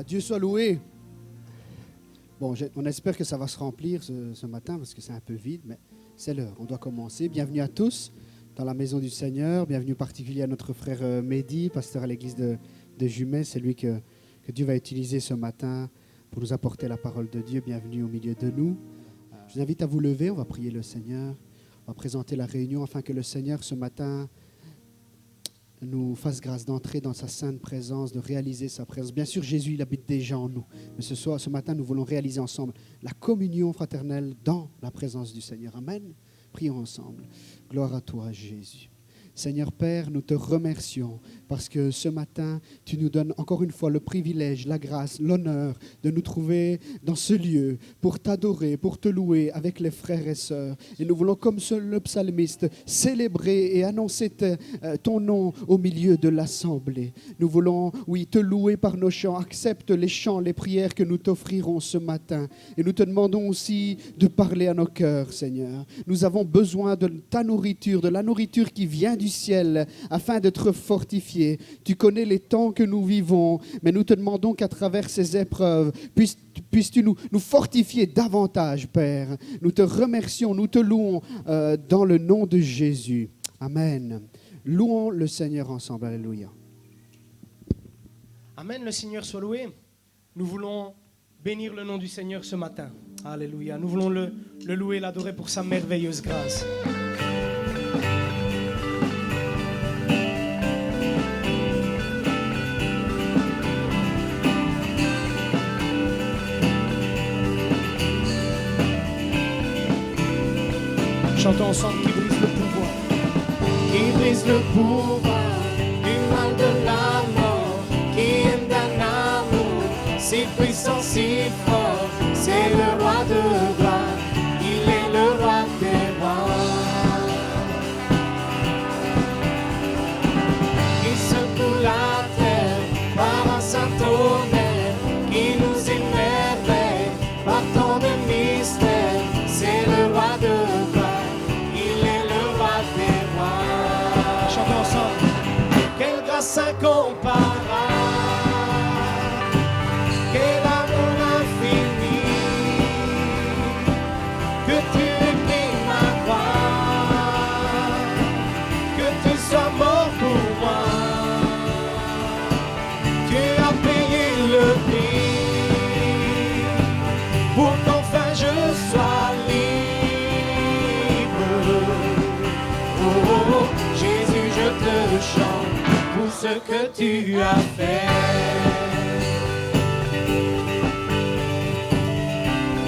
Dieu soit loué. Bon, on espère que ça va se remplir ce matin parce que c'est un peu vide, mais c'est l'heure. On doit commencer. Bienvenue à tous dans la maison du Seigneur. Bienvenue particulier à notre frère Mehdi, pasteur à l'église de Jumet. C'est lui que Dieu va utiliser ce matin pour nous apporter la parole de Dieu. Bienvenue au milieu de nous. Je vous invite à vous lever. On va prier le Seigneur. On va présenter la réunion afin que le Seigneur ce matin nous fasse grâce d'entrer dans sa sainte présence, de réaliser sa présence. Bien sûr, Jésus, il habite déjà en nous. Mais ce matin, nous voulons réaliser ensemble la communion fraternelle dans la présence du Seigneur. Amen. Prions ensemble. Gloire à toi, Jésus. Seigneur Père, nous te remercions parce que ce matin, tu nous donnes encore une fois le privilège, la grâce, l'honneur de nous trouver dans ce lieu pour t'adorer, pour te louer avec les frères et sœurs. Et nous voulons, comme le psalmiste, célébrer et annoncer ton nom au milieu de l'assemblée. Nous voulons, oui, te louer par nos chants. Accepte les chants, les prières que nous t'offrirons ce matin. Et nous te demandons aussi de parler à nos cœurs, Seigneur. Nous avons besoin de ta nourriture, de la nourriture qui vient du ciel, afin d'être fortifiés. Tu connais les temps que nous vivons, mais nous te demandons qu'à travers ces épreuves, puisses-tu nous fortifier davantage, Père. Nous te remercions, nous te louons dans le nom de Jésus. Amen. Louons le Seigneur ensemble. Alléluia. Amen, le Seigneur soit loué. Nous voulons bénir le nom du Seigneur ce matin. Alléluia. Nous voulons le louer, l'adorer pour sa merveilleuse grâce. Chantons ensemble qui brise le pouvoir. Qui brise le pouvoir du mal de la mort, qui aime d'un amour si puissant, si fort. C'est le roi de gloire, il est le roi des rois. Qui secoue la terre par un saint tonnerre, qui nous émerveille par tant de mystères. C'est le roi de gloire. Incomparable, quel amour infini, que tu aies pris ma croix, que tu sois mort pour moi, tu as payé le prix, pour qu'enfin je sois libre. Oh, oh, oh, Jésus, je te chante pour ce que tu as fait.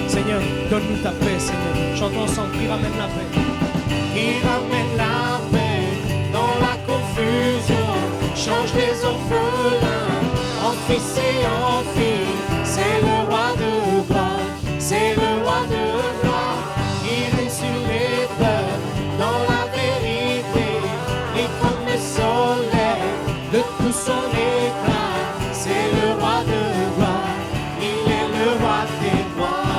Seigneur, donne-nous ta paix, Seigneur. Chantons ensemble, qui ramène la paix. Qui ramène la paix dans la confusion, change les orphelins en fils et en filles. C'est le roi de gloire, c'est le roi de gloire. Il règne sur les peuples dans la vérité, et comme le soleil de tout son éclat, c'est le roi de gloire, il est le roi des rois.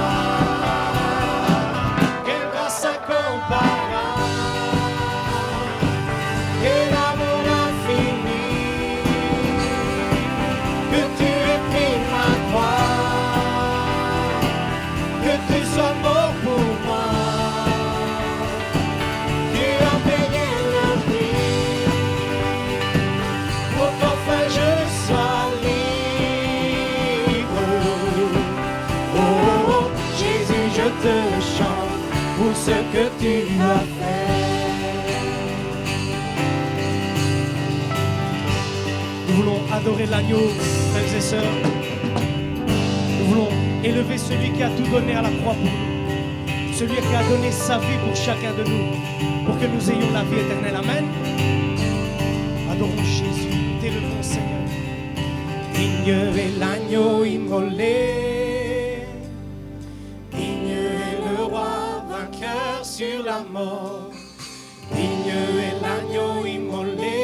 Quelle grâce incomparable, quel amour infini, que tu aies pris ma croix, que tu sois mort pour moi, tu as payé le prix, pour qu'enfin je sois libre. Oh, oh, oh, Jésus, je te chante pour ce que tu as fait. Nous voulons adorer l'agneau, frères et sœurs. Nous voulons élever celui qui a tout donné à la croix pour nous. Celui qui a donné sa vie pour chacun de nous, pour que nous ayons la vie éternelle. Amen. Adorons Jésus, t'élevons Seigneur. Digne est l'agneau immolé, digne est le roi vainqueur sur la mort. Digne est l'agneau immolé,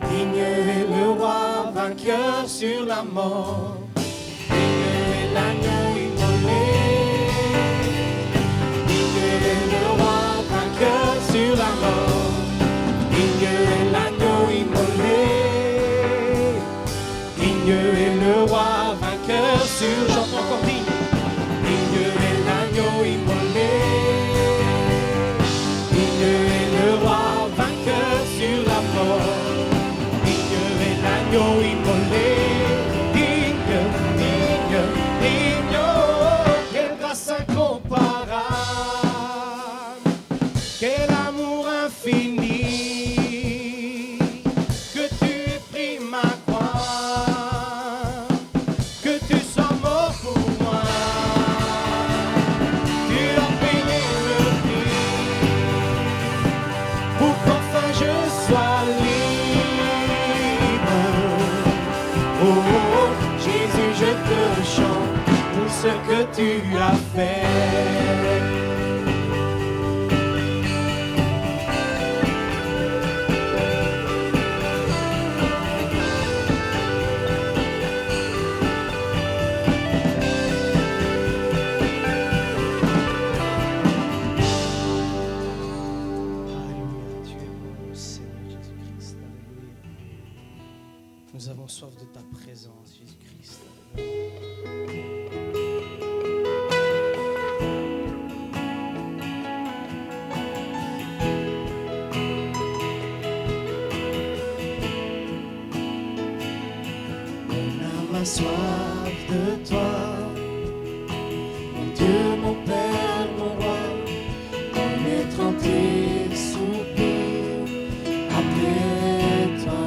digne est le roi vainqueur sur la mort. Digne est l'agneau immolé, digne est le roi vainqueur sur la mort. Digne est l'agneau immolé, digne ce que tu as fait. Nous avons soif de ta présence, Jésus-Christ. Mon âme a soif de toi, mon Dieu, mon Père, mon roi, mon étranglé soupir après toi.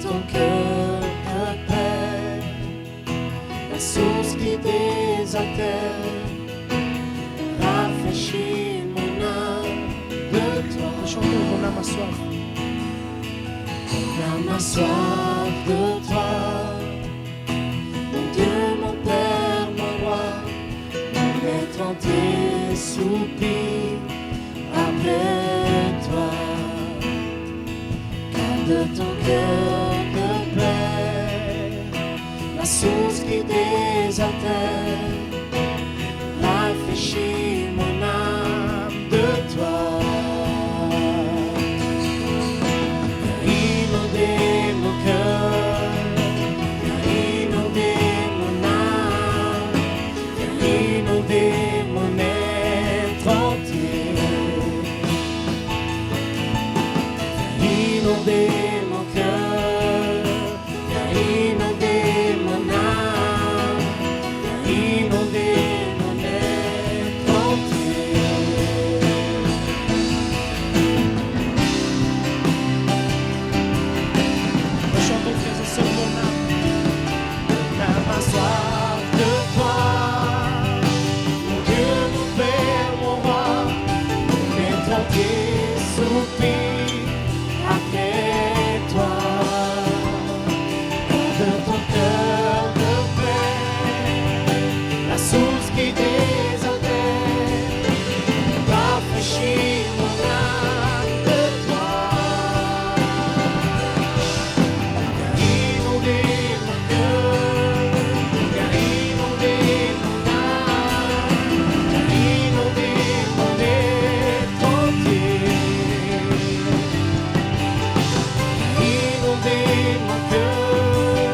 Ton cœur de paix, la source qui désaltère, rafraîchit mon âme de toi. Chantons, mon âme a soif. Mon âme a soif de toi, mon Dieu, mon Père, mon roi, mon être entier soupir après toi. De ton cœur de paix, la source qui désaltère, rafraîchit mon âme de toi. Viens inonder mon cœur, viens inonder mon âme, viens inonder mon être entier. Viens inonder mon cœur, viens inonder mon âme, viens inonder mon être entier. Chantons, frères et sœurs, mon âme a soif de toi, mon Dieu, mon Père, mon roi, mon être entier soupire après toi. De ton cœur de paix, la source qui désaltère, rafraîchit mon âme de toi. Viens inonder mon cœur, viens inonder mon âme, viens inonder mon être entier. Inonder mon cœur,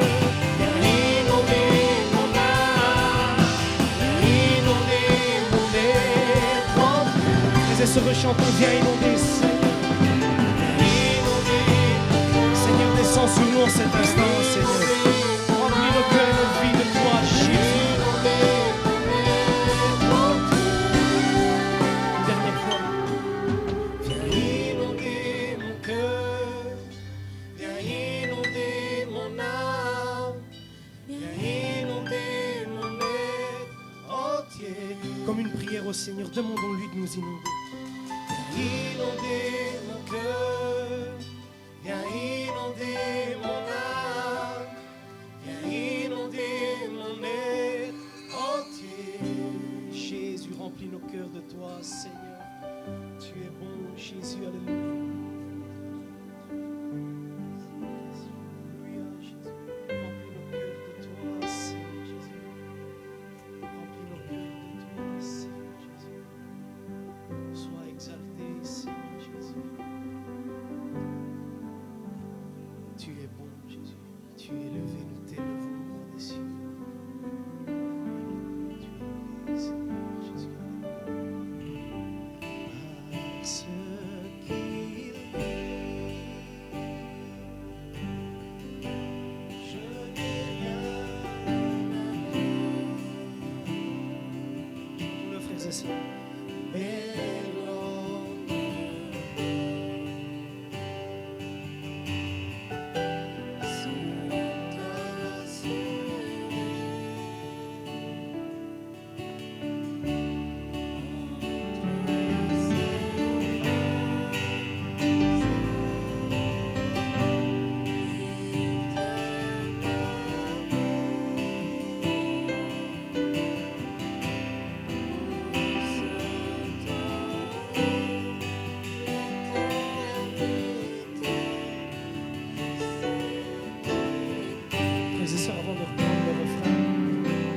inonder mon âme, inonder mon être entier. frères et sœurs, chantons, viens inonder, Seigneur. Inonder mon cœur, Seigneur, descends sur nous en cet instant, Seigneur. Remplis nos cœurs et nos vies de toi, Jésus. inonder mon être entier. Une dernière fois. Viens inonder mon cœur, viens inonder mon âme, viens inonder mon être entier. Comme une prière au Seigneur, demandons-lui de nous inonder. Inonder mon cœur, viens inonder mon âme, viens inonder mon être entier. Jésus, remplis nos cœurs de toi, Seigneur. Tu es bon, Jésus, alléluia. Alléluia, Jésus. Remplis nos cœurs de toi, Seigneur Jésus. Remplis nos cœurs de toi, Seigneur Jésus. Sois exalté, Seigneur Jésus. Tu es bon, Jésus. Tu es élevé, nous t'élevons, roi des cieux. Tu es élevé, Seigneur Jésus. Parce qu'il est, je n'ai rien à dire. Le frère et sœurs.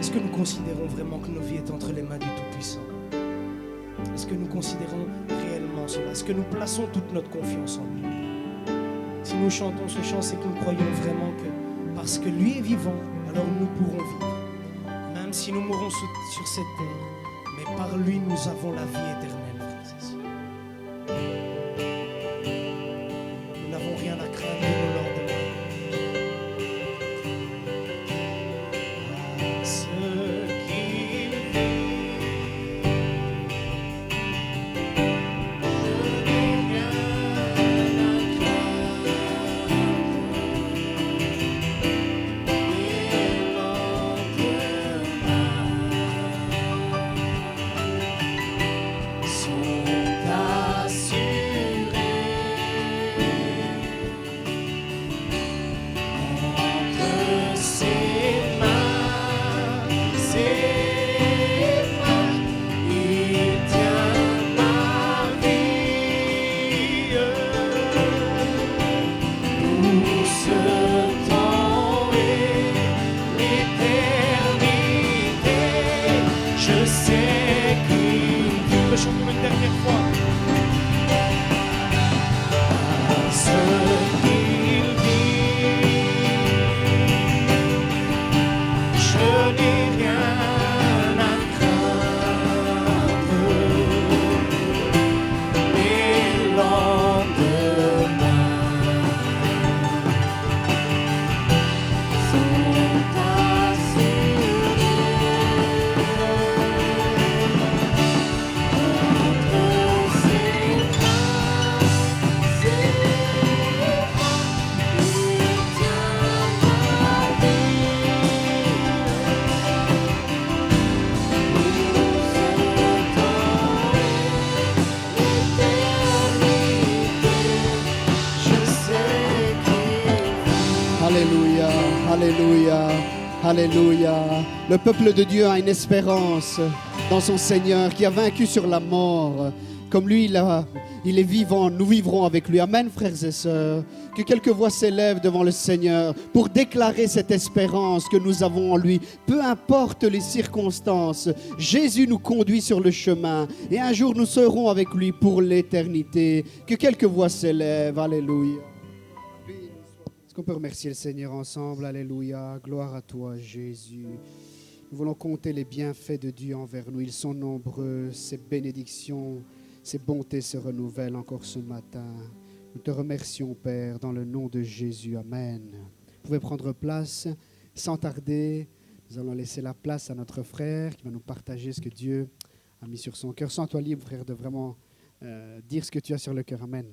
Est-ce que nous considérons vraiment que nos vies est entre les mains du Tout-Puissant? Est-ce que nous considérons réellement cela? Est-ce que nous plaçons toute notre confiance en lui? Si nous chantons ce chant, c'est que nous croyons vraiment que parce que lui est vivant, alors nous pourrons vivre. Même si nous mourrons sur cette terre, mais par lui nous avons la vie éternelle, frères et sœurs. Nous n'avons rien à craindre de nos lendemains. Alléluia, Alléluia, Alléluia. Le peuple de Dieu a une espérance dans son Seigneur qui a vaincu sur la mort. Comme lui, il est vivant, nous vivrons avec lui. Amen, frères et sœurs. Que quelques voix s'élèvent devant le Seigneur pour déclarer cette espérance que nous avons en lui. Peu importe les circonstances, Jésus nous conduit sur le chemin et un jour nous serons avec lui pour l'éternité. Que quelques voix s'élèvent. Alléluia. Est-ce qu'on peut remercier le Seigneur ensemble? Alléluia. Gloire à toi, Jésus. Nous voulons compter les bienfaits de Dieu envers nous. Ils sont nombreux. Ses bénédictions, ses bontés se renouvellent encore ce matin. Nous te remercions, Père, dans le nom de Jésus. Amen. Vous pouvez prendre place. Sans tarder, nous allons laisser la place à notre frère qui va nous partager ce que Dieu a mis sur son cœur. Sens-toi libre, frère, de vraiment dire ce que tu as sur le cœur. Amen.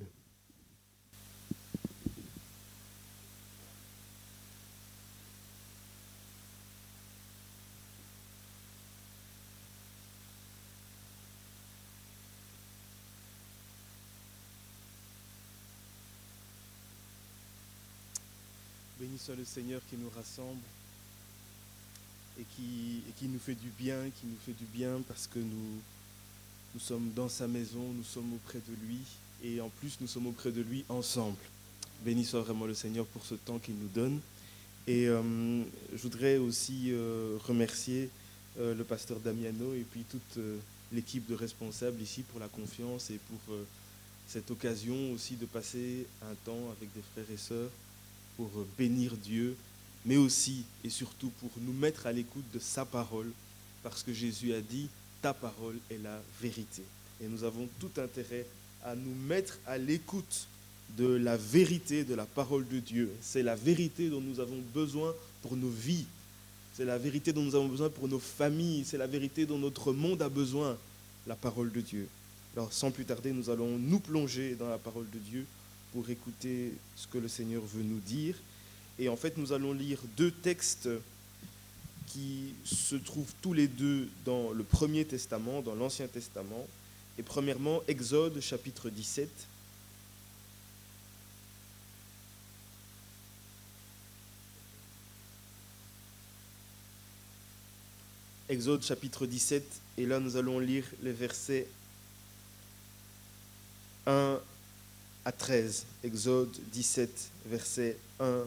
Béni soit le Seigneur qui nous rassemble et qui nous fait du bien parce que nous sommes dans sa maison, nous sommes auprès de lui et en plus nous sommes auprès de lui ensemble. Béni soit vraiment le Seigneur pour ce temps qu'il nous donne. Et je voudrais aussi remercier le pasteur Damiano et puis toute l'équipe de responsables ici pour la confiance et pour cette occasion aussi de passer un temps avec des frères et sœurs pour bénir Dieu, mais aussi et surtout pour nous mettre à l'écoute de sa parole, parce que Jésus a dit « ta parole est la vérité ». Et nous avons tout intérêt à nous mettre à l'écoute de la vérité de la parole de Dieu. C'est la vérité dont nous avons besoin pour nos vies, c'est la vérité dont nous avons besoin pour nos familles, c'est la vérité dont notre monde a besoin, la parole de Dieu. Alors sans plus tarder, nous allons nous plonger dans la parole de Dieu pour écouter ce que le Seigneur veut nous dire. Et en fait, nous allons lire deux textes qui se trouvent tous les deux dans le Premier Testament, dans l'Ancien Testament. Et premièrement, Exode chapitre 17. Exode chapitre 17, et là nous allons lire les versets 1 à 13. Exode 17, versets 1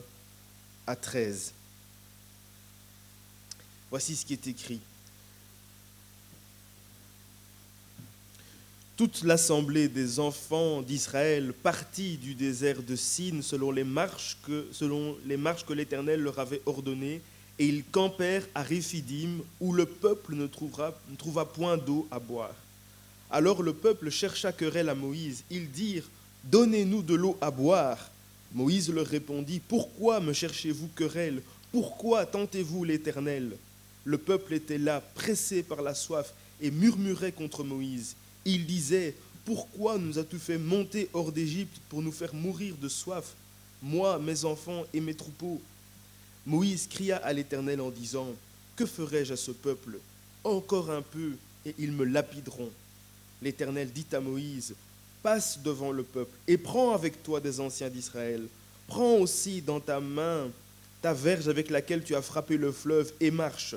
à 13. Voici ce qui est écrit. Toute l'assemblée des enfants d'Israël partit du désert de Sin selon les marches que l'Éternel leur avait ordonnées, et ils campèrent à Réphidim, où le peuple ne trouva point d'eau à boire. Alors le peuple chercha querelle à Moïse. Ils dirent, « Donnez-nous de l'eau à boire. » Moïse leur répondit, « Pourquoi me cherchez-vous querelle? Pourquoi tentez-vous l'Éternel ?» Le peuple était là, pressé par la soif, et murmurait contre Moïse. Il disait, « Pourquoi nous as-tu fait monter hors d'Égypte pour nous faire mourir de soif, moi, mes enfants et mes troupeaux ?» Moïse cria à l'Éternel en disant, « Que ferai-je à ce peuple? Encore un peu, et ils me lapideront. » L'Éternel dit à Moïse, « Passe devant le peuple et prends avec toi des anciens d'Israël. Prends aussi dans ta main ta verge avec laquelle tu as frappé le fleuve et marche.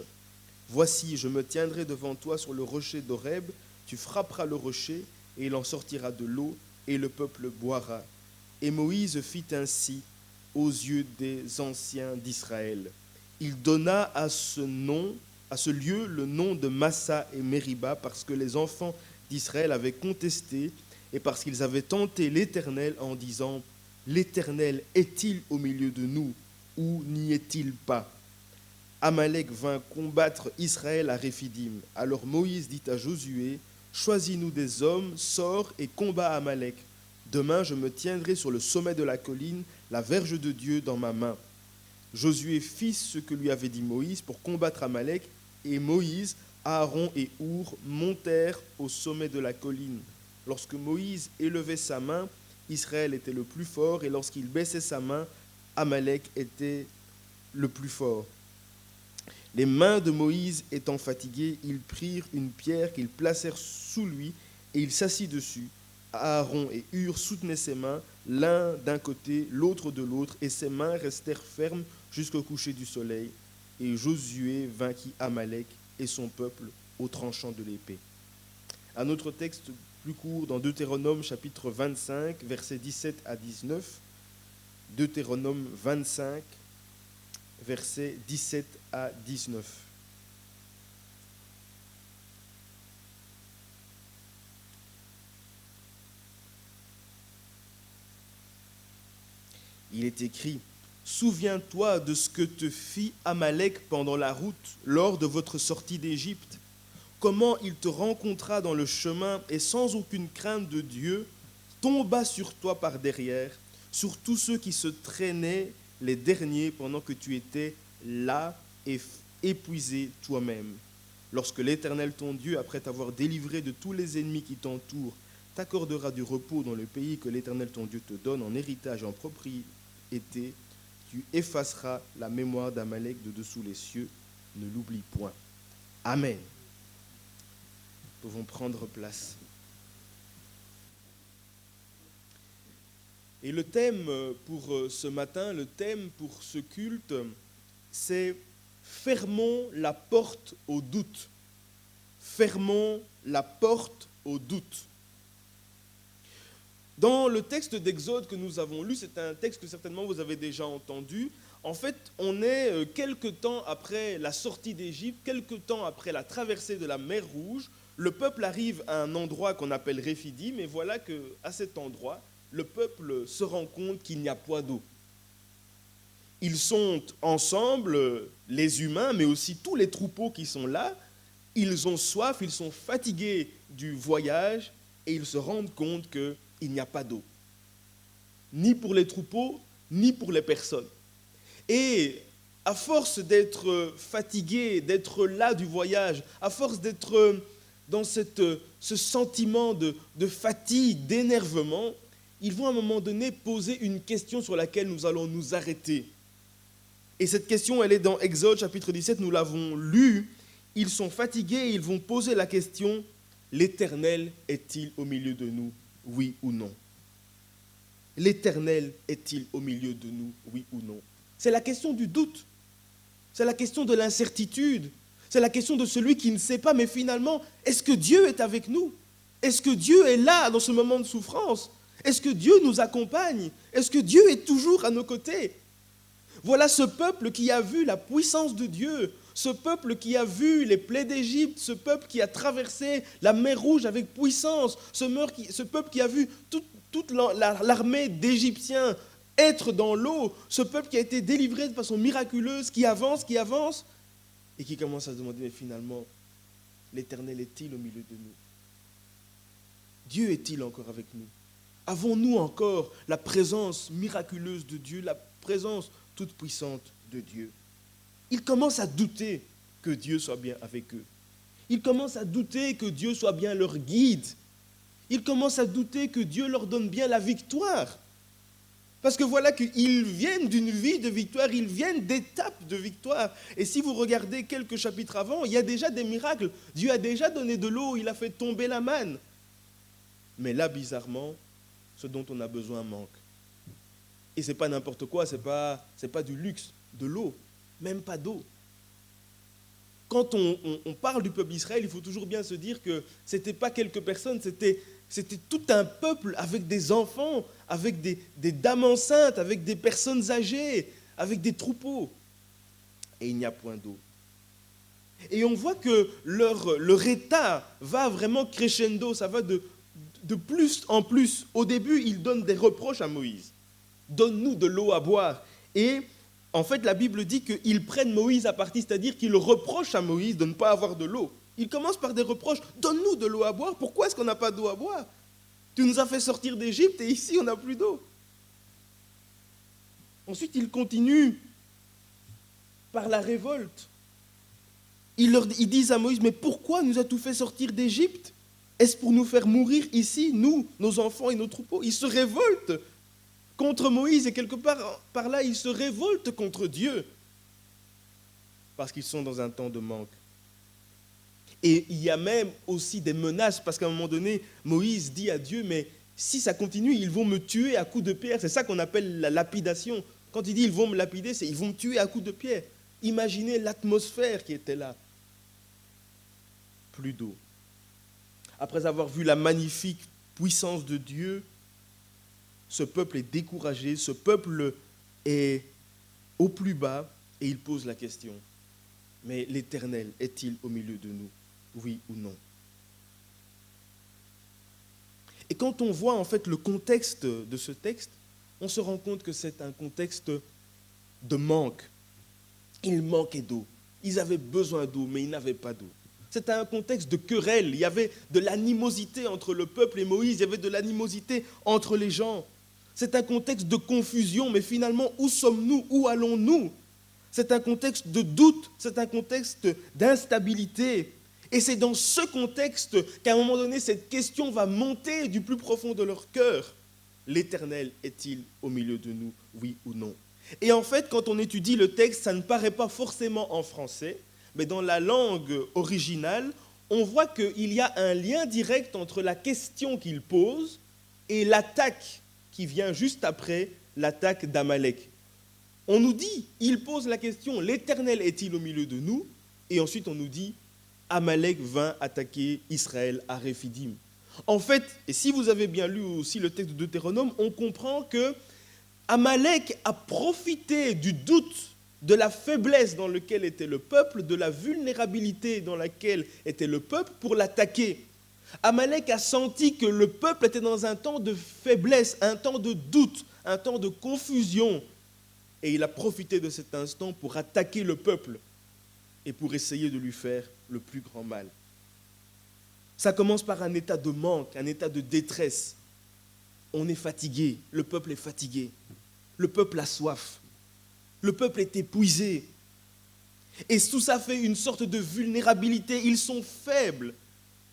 Voici, je me tiendrai devant toi sur le rocher d'Horeb. Tu frapperas le rocher et il en sortira de l'eau et le peuple boira. » Et Moïse fit ainsi aux yeux des anciens d'Israël. Il donna à ce lieu le nom de Massa et Mériba parce que les enfants d'Israël avaient contesté et parce qu'ils avaient tenté l'Éternel en disant « L'Éternel est-il au milieu de nous ou n'y est-il pas ?» Amalek vint combattre Israël à Réphidim. Alors Moïse dit à Josué, « Choisis-nous des hommes, sors et combat Amalek. Demain, je me tiendrai sur le sommet de la colline, la verge de Dieu dans ma main. » Josué fit ce que lui avait dit Moïse pour combattre Amalek, et Moïse, Aaron et Our montèrent au sommet de la colline. Lorsque Moïse élevait sa main, Israël était le plus fort, et lorsqu'il baissait sa main, Amalek était le plus fort. Les mains de Moïse étant fatiguées, ils prirent une pierre qu'ils placèrent sous lui, et il s'assit dessus. Aaron et Hur soutenaient ses mains, l'un d'un côté, l'autre de l'autre, et ses mains restèrent fermes jusqu'au coucher du soleil. Et Josué vainquit Amalek et son peuple au tranchant de l'épée. Un autre texte plus court dans Deutéronome chapitre 25, versets 17 à 19. Deutéronome 25, versets 17 à 19. Il est écrit, « Souviens-toi de ce que te fit Amalek pendant la route, lors de votre sortie d'Égypte, comment il te rencontra dans le chemin et sans aucune crainte de Dieu, tomba sur toi par derrière, sur tous ceux qui se traînaient les derniers pendant que tu étais là et épuisé toi-même. Lorsque l'Éternel ton Dieu, après t'avoir délivré de tous les ennemis qui t'entourent, t'accordera du repos dans le pays que l'Éternel ton Dieu te donne en héritage et en propriété, tu effaceras la mémoire d'Amalek de dessous les cieux, ne l'oublie point. » Amen. Nous pouvons prendre place. Et le thème pour ce matin, le thème pour ce culte, c'est « Fermons la porte au doute ». Fermons la porte au doute. Dans le texte d'Exode que nous avons lu, c'est un texte que certainement vous avez déjà entendu. En fait, on est quelque temps après la sortie d'Égypte, quelque temps après la traversée de la mer Rouge. Le peuple arrive à un endroit qu'on appelle Réphidim, et voilà qu'à cet endroit, le peuple se rend compte qu'il n'y a point d'eau. Ils sont ensemble, les humains, mais aussi tous les troupeaux qui sont là. Ils ont soif, ils sont fatigués du voyage, et ils se rendent compte qu'il n'y a pas d'eau, ni pour les troupeaux, ni pour les personnes. Et à force d'être fatigués, d'être là du voyage, à force d'être dans ce sentiment de fatigue, d'énervement, ils vont à un moment donné poser une question sur laquelle nous allons nous arrêter. Et cette question, elle est dans Exode chapitre 17, nous l'avons lu. Ils sont fatigués et ils vont poser la question, « L'Éternel est-il au milieu de nous ? Oui ou non ?» L'Éternel est-il au milieu de nous, oui ou non? C'est la question du doute, c'est la question de l'incertitude, c'est la question de celui qui ne sait pas, mais finalement, est-ce que Dieu est avec nous? Est-ce que Dieu est là dans ce moment de souffrance? Est-ce que Dieu nous accompagne? Est-ce que Dieu est toujours à nos côtés? Voilà ce peuple qui a vu la puissance de Dieu Ce peuple qui a vu les plaies d'Égypte, ce peuple qui a traversé la mer Rouge avec puissance, ce peuple qui a vu toute l'armée d'Égyptiens être dans l'eau, ce peuple qui a été délivré de façon miraculeuse, qui avance, et qui commence à se demander, mais finalement, l'Éternel est-il au milieu de nous? Dieu est-il encore avec nous? Avons-nous encore la présence miraculeuse de Dieu, la présence toute puissante de Dieu? Ils commencent à douter que Dieu soit bien avec eux. Ils commencent à douter que Dieu soit bien leur guide. Ils commencent à douter que Dieu leur donne bien la victoire. Parce que voilà qu'ils viennent d'une vie de victoire, ils viennent d'étapes de victoire. Et si vous regardez quelques chapitres avant, il y a déjà des miracles. Dieu a déjà donné de l'eau, il a fait tomber la manne. Mais là, bizarrement, ce dont on a besoin manque. Et ce n'est pas n'importe quoi, ce n'est pas du luxe, de l'eau, même pas d'eau. Quand on parle du peuple d'Israël, il faut toujours bien se dire que ce n'était pas quelques personnes, c'était tout un peuple avec des enfants, avec des dames enceintes, avec des personnes âgées, avec des troupeaux. Et il n'y a point d'eau. Et on voit que leur état va vraiment crescendo, ça va de plus en plus. Au début, ils donnent des reproches à Moïse. Donne-nous de l'eau à boire. Et en fait, la Bible dit qu'ils prennent Moïse à partie, c'est-à-dire qu'ils reprochent à Moïse de ne pas avoir de l'eau. Ils commencent par des reproches. Donne-nous de l'eau à boire. Pourquoi est-ce qu'on n'a pas d'eau à boire? Tu nous as fait sortir d'Égypte et ici, on n'a plus d'eau. Ensuite, ils continuent par la révolte. Ils disent à Moïse, mais pourquoi nous as-tu fait sortir d'Égypte? Est-ce pour nous faire mourir ici, nous, nos enfants et nos troupeaux? Ils se révoltent contre Moïse et quelque part par là, ils se révoltent contre Dieu parce qu'ils sont dans un temps de manque. Et il y a même aussi des menaces parce qu'à un moment donné, Moïse dit à Dieu, mais si ça continue, ils vont me tuer à coups de pierre. C'est ça qu'on appelle la lapidation. Quand il dit ils vont me lapider, c'est ils vont me tuer à coups de pierre. Imaginez l'atmosphère qui était là. Plus d'eau. Après avoir vu la magnifique puissance de Dieu, ce peuple est découragé, ce peuple est au plus bas et il pose la question, mais l'Éternel est-il au milieu de nous? Oui ou non? Et quand on voit en fait le contexte de ce texte, on se rend compte que c'est un contexte de manque. Il manquait d'eau. Ils avaient besoin d'eau, mais ils n'avaient pas d'eau. C'était un contexte de querelle. Il y avait de l'animosité entre le peuple et Moïse. Il y avait de l'animosité entre les gens. C'est un contexte de confusion, mais finalement, où sommes-nous? Où allons-nous? C'est un contexte de doute, c'est un contexte d'instabilité. Et c'est dans ce contexte qu'à un moment donné, cette question va monter du plus profond de leur cœur. L'Éternel est-il au milieu de nous, oui ou non? Et en fait, quand on étudie le texte, ça ne paraît pas forcément en français, mais dans la langue originale, on voit qu'il y a un lien direct entre la question qu'il pose et l'attaque qui vient juste après l'attaque d'Amalek. On nous dit, il pose la question, l'Éternel est-il au milieu de nous? Et ensuite on nous dit, Amalek vint attaquer Israël à Réphidim. En fait, et si vous avez bien lu aussi le texte de Deutéronome, on comprend que Amalek a profité du doute, de la faiblesse dans laquelle était le peuple, de la vulnérabilité dans laquelle était le peuple pour l'attaquer. Amalek a senti que le peuple était dans un temps de faiblesse, un temps de doute, un temps de confusion. Et il a profité de cet instant pour attaquer le peuple et pour essayer de lui faire le plus grand mal. Ça commence par un état de manque, un état de détresse. On est fatigué, le peuple est fatigué, le peuple a soif, le peuple est épuisé. Et tout ça fait une sorte de vulnérabilité, ils sont faibles.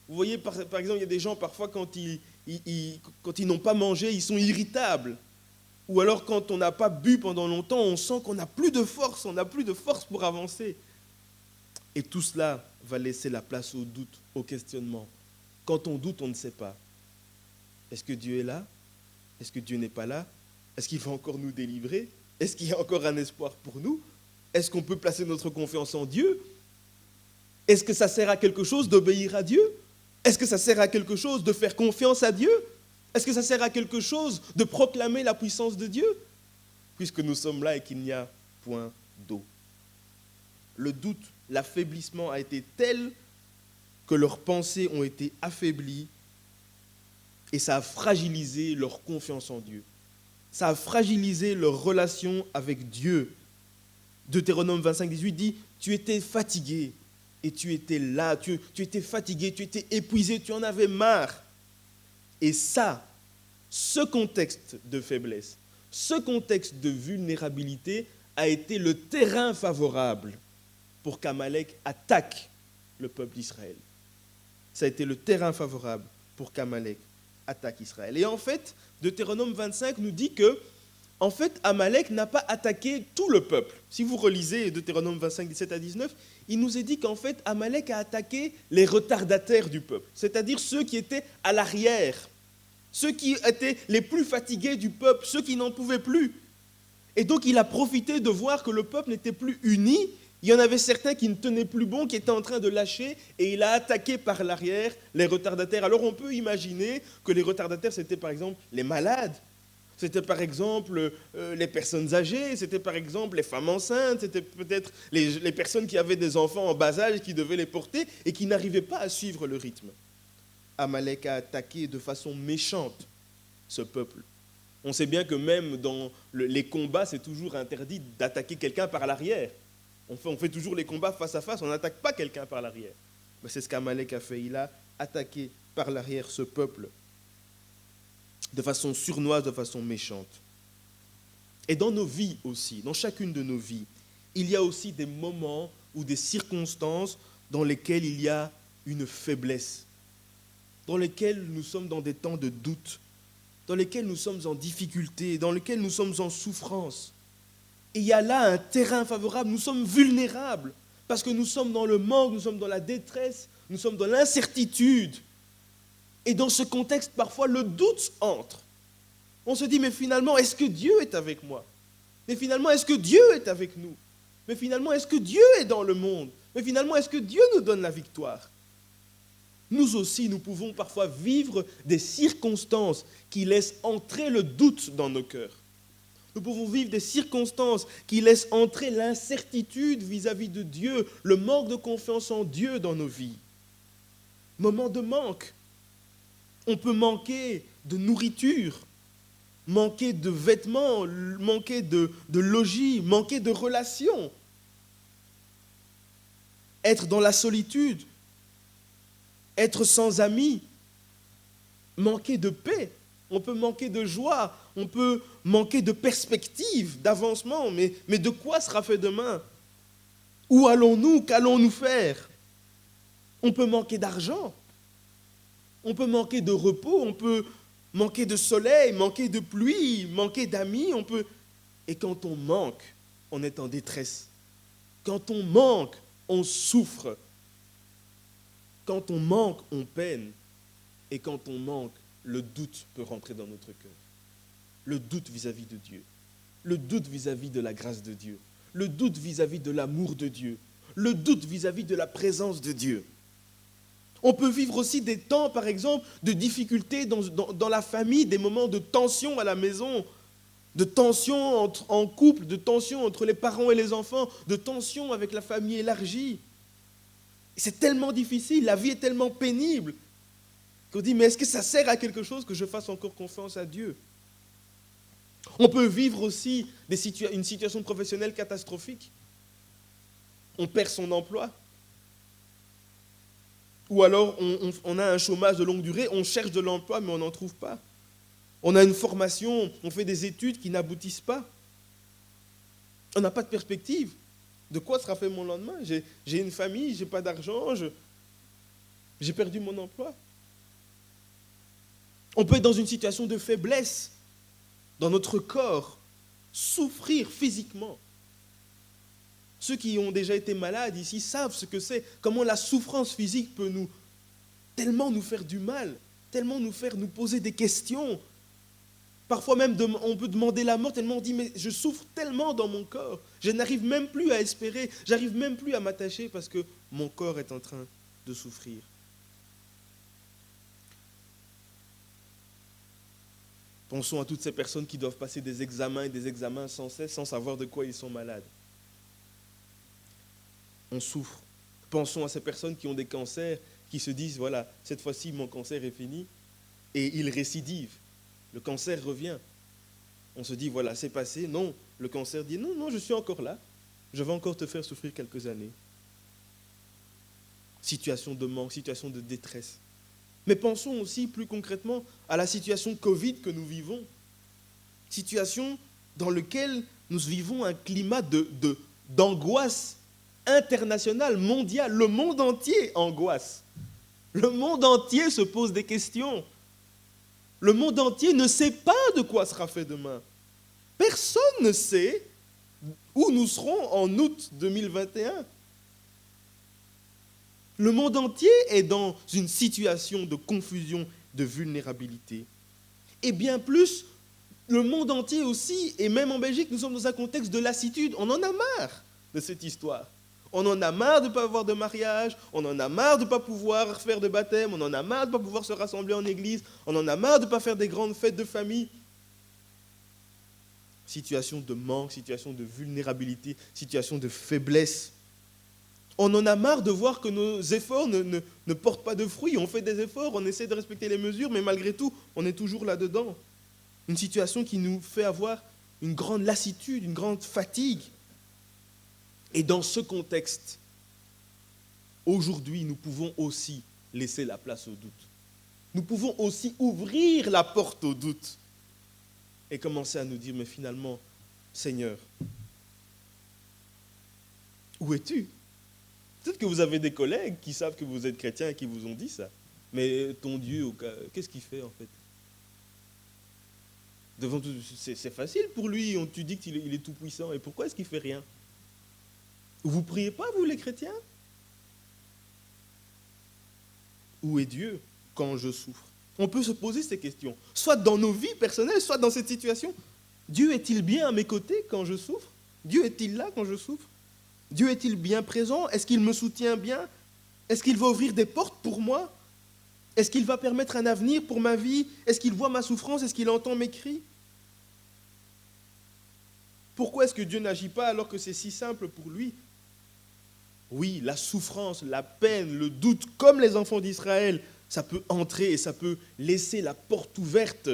Vous voyez, par exemple, il y a des gens, parfois, quand ils n'ont pas mangé, ils sont irritables. Ou alors, quand on n'a pas bu pendant longtemps, on sent qu'on n'a plus de force, on n'a plus de force pour avancer. Et tout cela va laisser la place au doute, au questionnement. Quand on doute, on ne sait pas. Est-ce que Dieu est là? Est-ce que Dieu n'est pas là? Est-ce qu'il va encore nous délivrer? Est-ce qu'il y a encore un espoir pour nous? Est-ce qu'on peut placer notre confiance en Dieu? Est-ce que ça sert à quelque chose d'obéir à Dieu? Est-ce que ça sert à quelque chose de faire confiance à Dieu? Est-ce que ça sert à quelque chose de proclamer la puissance de Dieu? Puisque nous sommes là et qu'il n'y a point d'eau. Le doute l'affaiblissement a été tel que leurs pensées ont été affaiblies et ça a fragilisé leur confiance en Dieu. Ça a fragilisé leur relation avec Dieu. Deutéronome 25, 18 dit « Tu étais fatigué et tu étais là, tu étais fatigué, tu étais épuisé, tu en avais marre. » Et ça, ce contexte de faiblesse, ce contexte de vulnérabilité a été le terrain favorable pour qu'Amalek attaque le peuple d'Israël. Ça a été le terrain favorable pour qu'Amalek attaque Israël. Et en fait, Deutéronome 25 nous dit que, en fait, Amalek n'a pas attaqué tout le peuple. Si vous relisez Deutéronome 25, 17 à 19, il nous est dit qu'en fait, Amalek a attaqué les retardataires du peuple, c'est-à-dire ceux qui étaient à l'arrière, ceux qui étaient les plus fatigués du peuple, ceux qui n'en pouvaient plus. Et donc, il a profité de voir que le peuple n'était plus uni. Il y en avait certains qui ne tenaient plus bon, qui étaient en train de lâcher, et il a attaqué par l'arrière les retardataires. Alors on peut imaginer que les retardataires, c'était par exemple les malades, c'était par exemple les personnes âgées, c'était par exemple les femmes enceintes, c'était peut-être les personnes qui avaient des enfants en bas âge qui devaient les porter et qui n'arrivaient pas à suivre le rythme. Amalek a attaqué de façon méchante ce peuple. On sait bien que même dans les combats, c'est toujours interdit d'attaquer quelqu'un par l'arrière. On fait toujours les combats face à face, on n'attaque pas quelqu'un par l'arrière. Mais c'est ce qu'Amalek a fait, il a attaqué par l'arrière ce peuple de façon sournoise, de façon méchante. Et dans nos vies aussi, dans chacune de nos vies, il y a aussi des moments ou des circonstances dans lesquelles il y a une faiblesse, dans lesquelles nous sommes dans des temps de doute, dans lesquels nous sommes en difficulté, dans lesquels nous sommes en souffrance. Et il y a là un terrain favorable, nous sommes vulnérables, parce que nous sommes dans le manque, nous sommes dans la détresse, nous sommes dans l'incertitude. Et dans ce contexte, parfois, le doute entre. On se dit, mais finalement, est-ce que Dieu est avec moi? Mais finalement, est-ce que Dieu est avec nous? Mais finalement, est-ce que Dieu est dans le monde? Mais finalement, est-ce que Dieu nous donne la victoire? Nous aussi, nous pouvons parfois vivre des circonstances qui laissent entrer le doute dans nos cœurs. Nous pouvons vivre des circonstances qui laissent entrer l'incertitude vis-à-vis de Dieu, le manque de confiance en Dieu dans nos vies. Moment de manque. On peut manquer de nourriture, manquer de vêtements, manquer de logis, manquer de relations. Être dans la solitude, être sans amis, manquer de paix. On peut manquer de joie, on peut manquer de perspective, d'avancement, mais de quoi sera fait demain? Où allons-nous? Qu'allons-nous faire? On peut manquer d'argent, on peut manquer de repos, on peut manquer de soleil, manquer de pluie, manquer d'amis, Et quand on manque, on est en détresse. Quand on manque, on souffre. Quand on manque, on peine. Et quand on manque, le doute peut rentrer dans notre cœur. Le doute vis-à-vis de Dieu. Le doute vis-à-vis de la grâce de Dieu. Le doute vis-à-vis de l'amour de Dieu. Le doute vis-à-vis de la présence de Dieu. On peut vivre aussi des temps, par exemple, de difficultés dans la famille, des moments de tension à la maison, de tension en couple, de tension entre les parents et les enfants, de tension avec la famille élargie. C'est tellement difficile, la vie est tellement pénible, qu'on dit, mais est-ce que ça sert à quelque chose que je fasse encore confiance à Dieu? On peut vivre aussi une situation professionnelle catastrophique. On perd son emploi. Ou alors on a un chômage de longue durée, on cherche de l'emploi mais on n'en trouve pas. On a une formation, on fait des études qui n'aboutissent pas. On n'a pas de perspective. De quoi sera fait mon lendemain? J'ai une famille, je n'ai pas d'argent, j'ai perdu mon emploi. On peut être dans une situation de faiblesse dans notre corps, souffrir physiquement. Ceux qui ont déjà été malades ici savent ce que c'est, comment la souffrance physique peut tellement nous faire du mal, tellement nous faire nous poser des questions. Parfois même, on peut demander la mort, tellement on dit, mais je souffre tellement dans mon corps, je n'arrive même plus à espérer, j'arrive même plus à m'attacher parce que mon corps est en train de souffrir. Pensons à toutes ces personnes qui doivent passer des examens et des examens sans cesse, sans savoir de quoi ils sont malades. on souffre. Pensons à ces personnes qui ont des cancers, qui se disent, voilà, cette fois-ci, mon cancer est fini, et ils récidivent. Le cancer revient. On se dit, voilà, c'est passé. Non, le cancer dit, non, non, je suis encore là. Je vais encore te faire souffrir quelques années. Situation de manque, situation de détresse. Mais pensons aussi plus concrètement à la situation Covid que nous vivons. Situation dans laquelle nous vivons un climat d'angoisse internationale, mondiale. Le monde entier angoisse. Le monde entier se pose des questions. Le monde entier ne sait pas de quoi sera fait demain. Personne ne sait où nous serons en août 2021. Le monde entier est dans une situation de confusion, de vulnérabilité. Et bien plus, le monde entier aussi, et même en Belgique, nous sommes dans un contexte de lassitude. On en a marre de cette histoire. On en a marre de ne pas avoir de mariage, on en a marre de ne pas pouvoir faire de baptême, on en a marre de ne pas pouvoir se rassembler en église, on en a marre de ne pas faire des grandes fêtes de famille. Situation de manque, situation de vulnérabilité, situation de faiblesse. On en a marre de voir que nos efforts ne portent pas de fruits. On fait des efforts, on essaie de respecter les mesures, mais malgré tout, on est toujours là-dedans. Une situation qui nous fait avoir une grande lassitude, une grande fatigue. Et dans ce contexte, aujourd'hui, nous pouvons aussi laisser la place au doute. Nous pouvons aussi ouvrir la porte au doute et commencer à nous dire, mais finalement, Seigneur, où es-tu ? Peut-être que vous avez des collègues qui savent que vous êtes chrétien et qui vous ont dit ça. Mais ton Dieu, qu'est-ce qu'il fait en fait ? Devant tout, c'est facile pour lui, tu dis qu'il est tout puissant. Et pourquoi est-ce qu'il ne fait rien ? Vous ne priez pas, vous les chrétiens ? Où est Dieu quand je souffre ? On peut se poser ces questions, soit dans nos vies personnelles, soit dans cette situation. Dieu est-il bien à mes côtés quand je souffre ? Dieu est-il là quand je souffre ? Dieu est-il bien présent ? Est-ce qu'il me soutient bien ? Est-ce qu'il va ouvrir des portes pour moi ? Est-ce qu'il va permettre un avenir pour ma vie ? Est-ce qu'il voit ma souffrance ? Est-ce qu'il entend mes cris ? Pourquoi est-ce que Dieu n'agit pas alors que c'est si simple pour lui ? Oui, la souffrance, la peine, le doute, comme les enfants d'Israël, ça peut entrer et ça peut laisser la porte ouverte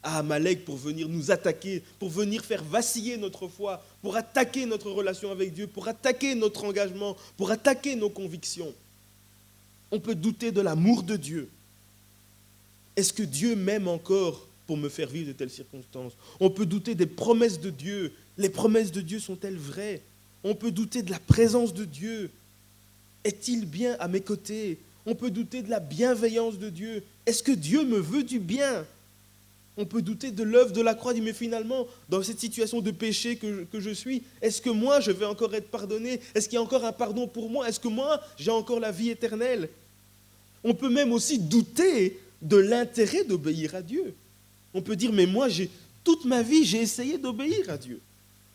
à Amalek pour venir nous attaquer, pour venir faire vaciller notre foi, pour attaquer notre relation avec Dieu, pour attaquer notre engagement, pour attaquer nos convictions. On peut douter de l'amour de Dieu. Est-ce que Dieu m'aime encore pour me faire vivre de telles circonstances ? On peut douter des promesses de Dieu. Les promesses de Dieu sont-elles vraies ? On peut douter de la présence de Dieu. Est-il bien à mes côtés ? On peut douter de la bienveillance de Dieu. Est-ce que Dieu me veut du bien ? On peut douter de l'œuvre de la croix, mais finalement, dans cette situation de péché que je suis, est-ce que moi, je vais encore être pardonné ? Est-ce qu'il y a encore un pardon pour moi ? Est-ce que moi, j'ai encore la vie éternelle ? On peut même aussi douter de l'intérêt d'obéir à Dieu. On peut dire, mais moi, toute ma vie, j'ai essayé d'obéir à Dieu.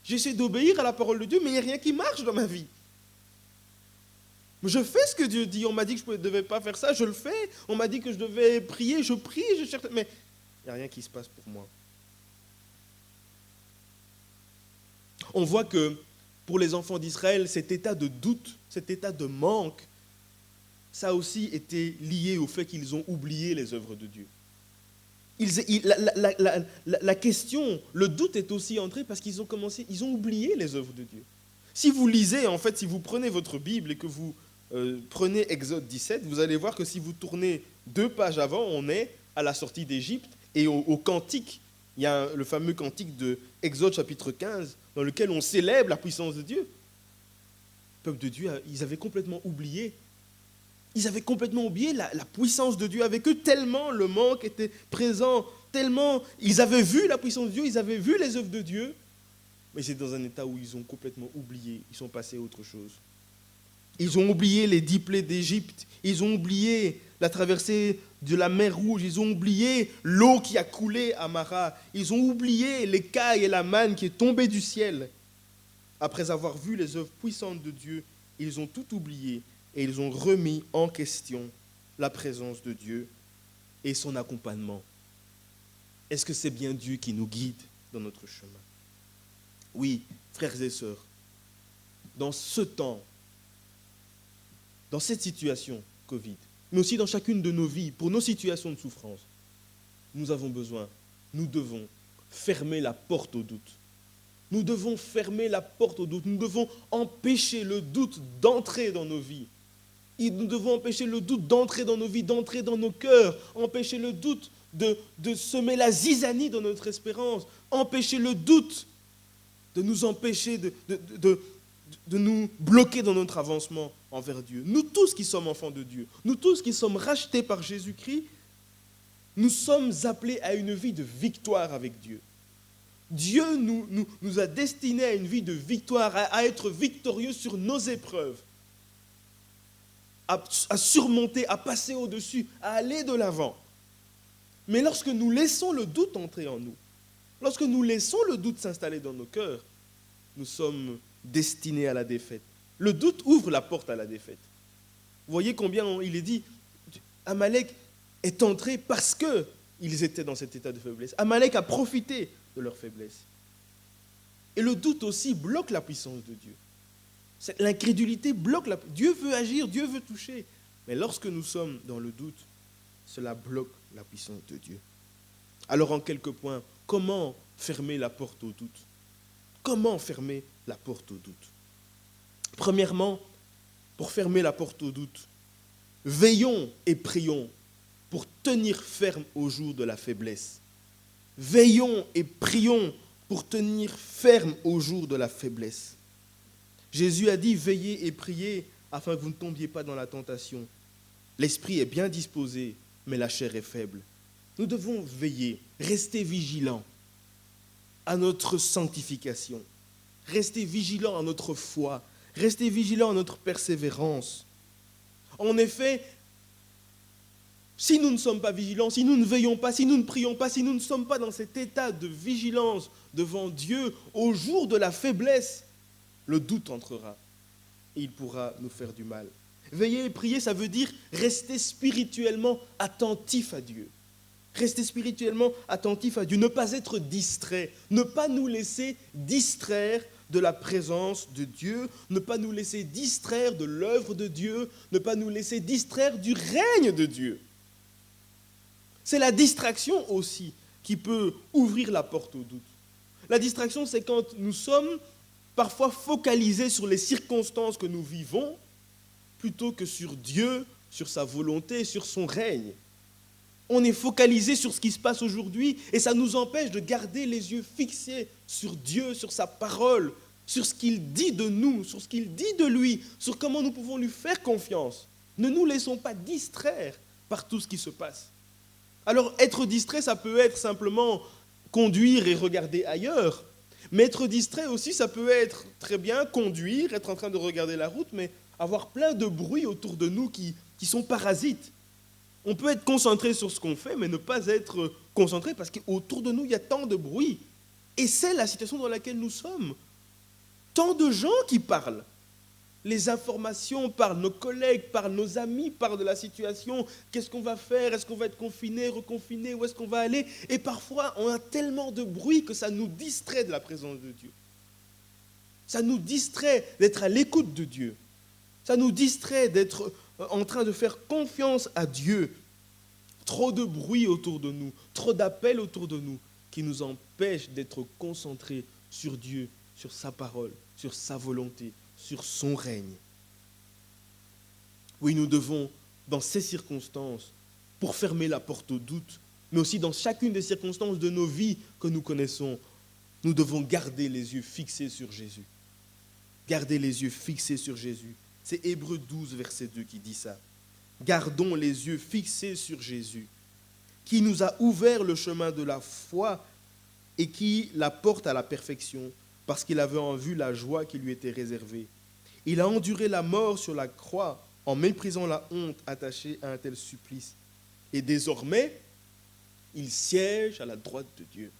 J'ai essayé d'obéir à la parole de Dieu, mais il n'y a rien qui marche dans ma vie. Je fais ce que Dieu dit. On m'a dit que je ne devais pas faire ça, je le fais. On m'a dit que je devais prier, je prie, je cherche. Mais il n'y a rien qui se passe pour moi. On voit que pour les enfants d'Israël, cet état de doute, cet état de manque, ça a aussi été lié au fait qu'ils ont oublié les œuvres de Dieu. La question, le doute est aussi entré parce qu'ils ont oublié les œuvres de Dieu. Si vous lisez, en fait, si vous prenez votre Bible et que vous prenez Exode 17, vous allez voir que si vous tournez 2 pages avant, on est à la sortie d'Égypte et au cantique. Il y a le fameux cantique de Exode chapitre 15 dans lequel on célèbre la puissance de Dieu. Le peuple de Dieu, ils avaient complètement oublié. Ils avaient complètement oublié la puissance de Dieu avec eux, tellement le manque était présent, tellement ils avaient vu la puissance de Dieu, ils avaient vu les œuvres de Dieu, mais c'est dans un état où ils ont complètement oublié, ils sont passés à autre chose. Ils ont oublié les 10 plaies d'Égypte, ils ont oublié la traversée de la mer Rouge, ils ont oublié l'eau qui a coulé à Mara, ils ont oublié l'écaille et la manne qui est tombée du ciel. Après avoir vu les œuvres puissantes de Dieu, ils ont tout oublié. Et ils ont remis en question la présence de Dieu et son accompagnement. Est-ce que c'est bien Dieu qui nous guide dans notre chemin ? Oui, frères et sœurs, dans ce temps dans cette situation Covid, mais aussi dans chacune de nos vies, pour nos situations de souffrance, nous devons fermer la porte au doute. Nous devons fermer la porte au doute. Nous devons empêcher le doute d'entrer dans nos vies. Et nous devons empêcher le doute d'entrer dans nos vies, d'entrer dans nos cœurs, empêcher le doute de semer la zizanie dans notre espérance, empêcher le doute de nous empêcher de nous bloquer dans notre avancement envers Dieu. Nous tous qui sommes enfants de Dieu, nous tous qui sommes rachetés par Jésus-Christ, nous sommes appelés à une vie de victoire avec Dieu. Dieu nous a destinés à une vie de victoire, à être victorieux sur nos épreuves, à surmonter, à passer au-dessus, à aller de l'avant. Mais lorsque nous laissons le doute entrer en nous, lorsque nous laissons le doute s'installer dans nos cœurs, nous sommes destinés à la défaite. Le doute ouvre la porte à la défaite. Vous voyez combien il est dit, Amalek est entré parce qu'ils étaient dans cet état de faiblesse. Amalek a profité de leur faiblesse. Et le doute aussi bloque la puissance de Dieu. L'incrédulité bloque Dieu veut agir, Dieu veut toucher. Mais lorsque nous sommes dans le doute, cela bloque la puissance de Dieu. Alors en quelques points, comment fermer la porte au doute? Comment fermer la porte au doute? Premièrement, pour fermer la porte au doute, veillons et prions pour tenir ferme au jour de la faiblesse. Veillons et prions pour tenir ferme au jour de la faiblesse. Jésus a dit, veillez et priez afin que vous ne tombiez pas dans la tentation. L'esprit est bien disposé, mais la chair est faible. Nous devons veiller, rester vigilants à notre sanctification, rester vigilants à notre foi, rester vigilants à notre persévérance. En effet, si nous ne sommes pas vigilants, si nous ne veillons pas, si nous ne prions pas, si nous ne sommes pas dans cet état de vigilance devant Dieu, au jour de la faiblesse, le doute entrera et il pourra nous faire du mal. Veiller et prier, ça veut dire rester spirituellement attentif à Dieu. Rester spirituellement attentif à Dieu, ne pas être distrait, ne pas nous laisser distraire de la présence de Dieu, ne pas nous laisser distraire de l'œuvre de Dieu, ne pas nous laisser distraire du règne de Dieu. C'est la distraction aussi qui peut ouvrir la porte au doute. La distraction, c'est quand nous sommes parfois focalisés sur les circonstances que nous vivons, plutôt que sur Dieu, sur sa volonté, sur son règne. On est focalisé sur ce qui se passe aujourd'hui et ça nous empêche de garder les yeux fixés sur Dieu, sur sa parole, sur ce qu'il dit de nous, sur ce qu'il dit de lui, sur comment nous pouvons lui faire confiance. Ne nous laissons pas distraire par tout ce qui se passe. Alors, être distrait, ça peut être simplement conduire et regarder ailleurs. Mais être distrait aussi, ça peut être très bien conduire, être en train de regarder la route, mais avoir plein de bruit autour de nous qui sont parasites. On peut être concentré sur ce qu'on fait, mais ne pas être concentré parce qu'autour de nous, il y a tant de bruit. Et c'est la situation dans laquelle nous sommes. Tant de gens qui parlent. Les informations parlent, nos collègues parlent, nos amis parlent de la situation. Qu'est-ce qu'on va faire? Est-ce qu'on va être confiné, reconfiné? Où est-ce qu'on va aller? Et parfois, on a tellement de bruit que ça nous distrait de la présence de Dieu. Ça nous distrait d'être à l'écoute de Dieu. Ça nous distrait d'être en train de faire confiance à Dieu. Trop de bruit autour de nous, trop d'appels autour de nous qui nous empêchent d'être concentrés sur Dieu, sur sa parole, sur sa volonté, sur son règne. Oui, nous devons, dans ces circonstances, pour fermer la porte au doute, mais aussi dans chacune des circonstances de nos vies que nous connaissons, nous devons garder les yeux fixés sur Jésus. Garder les yeux fixés sur Jésus. C'est Hébreux 12, verset 2 qui dit ça. Gardons les yeux fixés sur Jésus, qui nous a ouvert le chemin de la foi et qui la porte à la perfection, parce qu'il avait en vue la joie qui lui était réservée. Il a enduré la mort sur la croix en méprisant la honte attachée à un tel supplice. Et désormais, il siège à la droite de Dieu.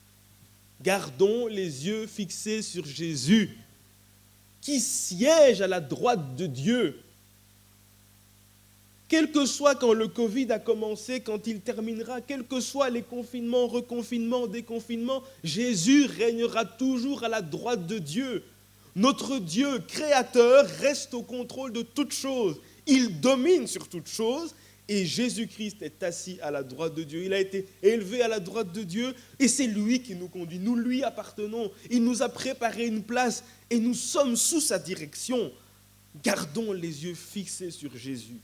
Gardons les yeux fixés sur Jésus, qui siège à la droite de Dieu. Quel que soit quand le Covid a commencé, quand il terminera, quels que soient les confinements, reconfinements, déconfinements, Jésus régnera toujours à la droite de Dieu. Notre Dieu créateur reste au contrôle de toutes choses. Il domine sur toute chose et Jésus-Christ est assis à la droite de Dieu. Il a été élevé à la droite de Dieu et c'est lui qui nous conduit. Nous lui appartenons. Il nous a préparé une place et nous sommes sous sa direction. Gardons les yeux fixés sur Jésus.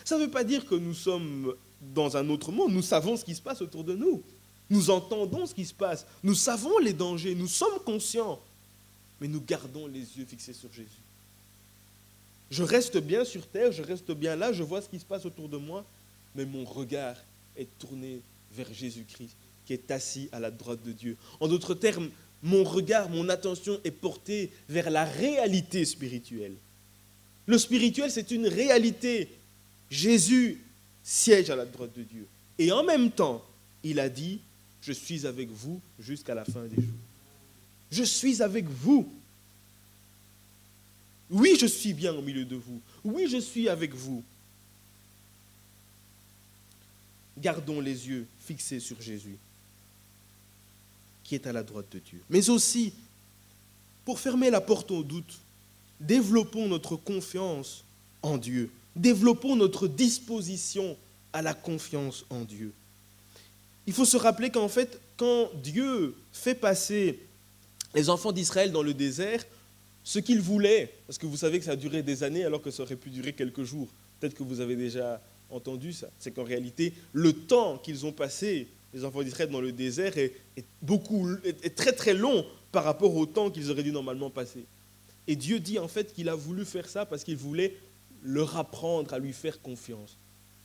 Ça ne veut pas dire que nous sommes dans un autre monde. Nous savons ce qui se passe autour de nous. Nous entendons ce qui se passe. Nous savons les dangers. Nous sommes conscients. Mais nous gardons les yeux fixés sur Jésus. Je reste bien sur terre, je reste bien là, je vois ce qui se passe autour de moi, mais mon regard est tourné vers Jésus-Christ, qui est assis à la droite de Dieu. En d'autres termes, mon regard, mon attention est portée vers la réalité spirituelle. Le spirituel, c'est une réalité. Jésus siège à la droite de Dieu. Et en même temps, il a dit, je suis avec vous jusqu'à la fin des jours. Je suis avec vous. Oui, je suis bien au milieu de vous. Oui, je suis avec vous. Gardons les yeux fixés sur Jésus, qui est à la droite de Dieu. Mais aussi, pour fermer la porte au doute, développons notre confiance en Dieu. Développons notre disposition à la confiance en Dieu. Il faut se rappeler qu'en fait, quand Dieu fait passer les enfants d'Israël dans le désert, ce qu'il voulait, parce que vous savez que ça a duré des années alors que ça aurait pu durer quelques jours. Peut-être que vous avez déjà entendu ça. C'est qu'en réalité, le temps qu'ils ont passé, les enfants d'Israël dans le désert, est très très long par rapport au temps qu'ils auraient dû normalement passer. Et Dieu dit en fait qu'il a voulu faire ça parce qu'il voulait leur apprendre à lui faire confiance.